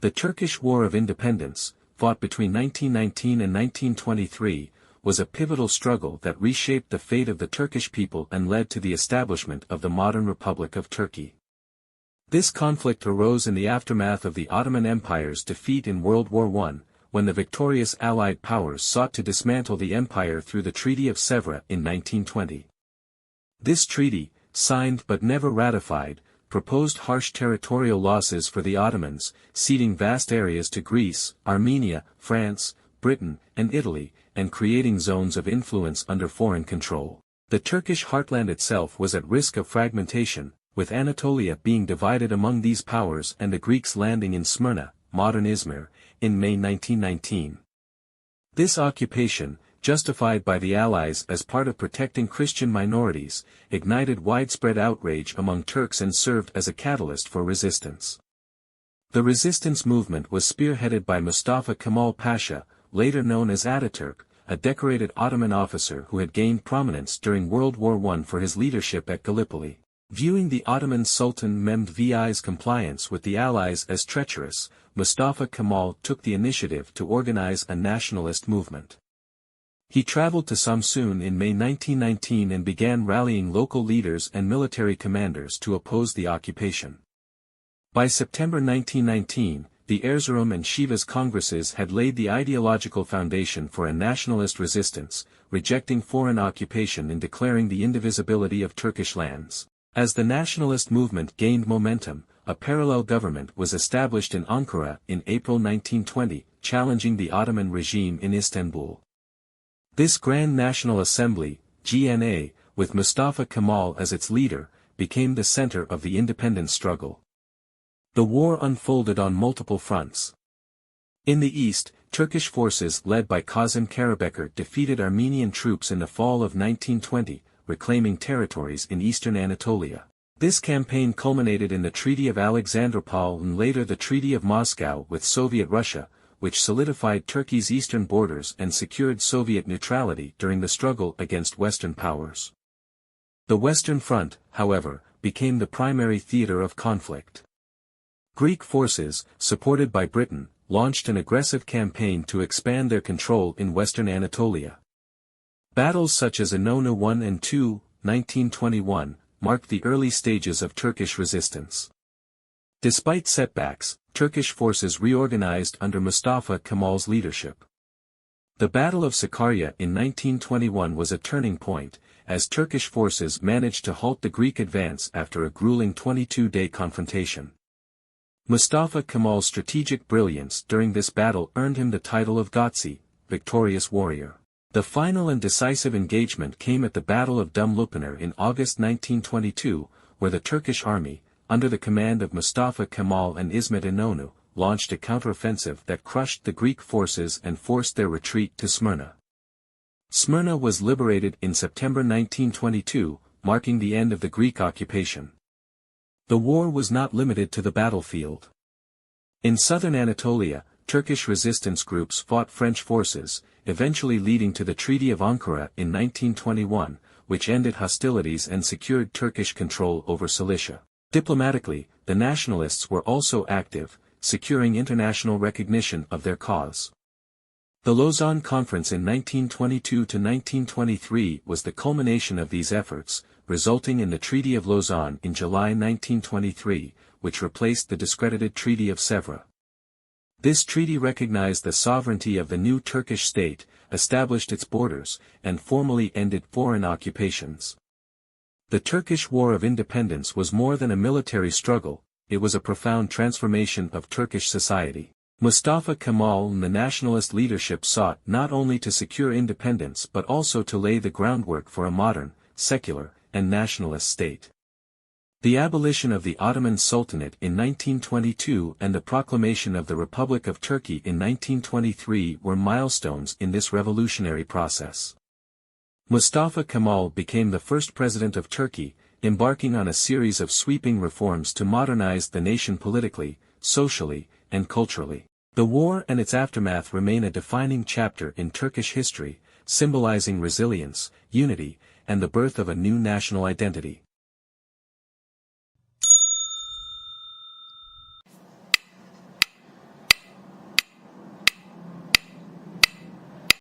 The Turkish War of Independence, fought between 1919 and 1923, was a pivotal struggle that reshaped the fate of the Turkish people and led to the establishment of the modern Republic of Turkey. This conflict arose in the aftermath of the Ottoman Empire's defeat in World War I, when the victorious Allied powers sought to dismantle the empire through the Treaty of Sèvres in 1920. This treaty, signed but never ratified, proposed harsh territorial losses for the Ottomans, ceding vast areas to Greece, Armenia, France, Britain, and Italy, and creating zones of influence under foreign control. The Turkish heartland itself was at risk of fragmentation, with Anatolia being divided among these powers and the Greeks landing in Smyrna, modern Izmir, in May 1919. This occupation, justified by the Allies as part of protecting Christian minorities, ignited widespread outrage among Turks and served as a catalyst for resistance. The resistance movement was spearheaded by Mustafa Kemal Pasha, later known as Atatürk, a decorated Ottoman officer who had gained prominence during World War I for his leadership at Gallipoli. Viewing the Ottoman Sultan Mehmed VI's compliance with the Allies as treacherous, Mustafa Kemal took the initiative to organize a nationalist movement. He traveled to Samsun in May 1919 and began rallying local leaders and military commanders to oppose the occupation. By September 1919, the Erzurum and Sivas Congresses had laid the ideological foundation for a nationalist resistance, rejecting foreign occupation and declaring the indivisibility of Turkish lands. As the nationalist movement gained momentum, a parallel government was established in Ankara in April 1920, challenging the Ottoman regime in Istanbul. This Grand National Assembly, GNA, with Mustafa Kemal as its leader, became the center of the independence struggle. The war unfolded on multiple fronts. In the east, Turkish forces led by Kazım Karabekir defeated Armenian troops in the fall of 1920, reclaiming territories in eastern Anatolia. This campaign culminated in the Treaty of Alexandropol and later the Treaty of Moscow with Soviet Russia, which solidified Turkey's eastern borders and secured Soviet neutrality during the struggle against Western powers. The Western Front, however, became the primary theater of conflict. Greek forces, supported by Britain, launched an aggressive campaign to expand their control in western Anatolia. Battles such as Inonu I and II, 1921, marked the early stages of Turkish resistance. Despite setbacks, Turkish forces reorganized under Mustafa Kemal's leadership. The Battle of Sakarya in 1921 was a turning point, as Turkish forces managed to halt the Greek advance after a grueling 22-day confrontation. Mustafa Kemal's strategic brilliance during this battle earned him the title of Gazi, victorious warrior. The final and decisive engagement came at the Battle of Dumlupınar in August 1922, where the Turkish army, under the command of Mustafa Kemal and İsmet İnönü, launched a counteroffensive that crushed the Greek forces and forced their retreat to Smyrna. Smyrna was liberated in September 1922, marking the end of the Greek occupation. The war was not limited to the battlefield. In southern Anatolia, Turkish resistance groups fought French forces, eventually leading to the Treaty of Ankara in 1921, which ended hostilities and secured Turkish control over Cilicia. Diplomatically, the nationalists were also active, securing international recognition of their cause. The Lausanne Conference in 1922–1923 was the culmination of these efforts, resulting in the Treaty of Lausanne in July 1923, which replaced the discredited Treaty of Sèvres. This treaty recognized the sovereignty of the new Turkish state, established its borders, and formally ended foreign occupations. The Turkish War of Independence was more than a military struggle, it was a profound transformation of Turkish society. Mustafa Kemal and the nationalist leadership sought not only to secure independence but also to lay the groundwork for a modern, secular, and nationalist state. The abolition of the Ottoman Sultanate in 1922 and the proclamation of the Republic of Turkey in 1923 were milestones in this revolutionary process. Mustafa Kemal became the first president of Turkey, embarking on a series of sweeping reforms to modernize the nation politically, socially, and culturally. The war and its aftermath remain a defining chapter in Turkish history, symbolizing resilience, unity, and the birth of a new national identity.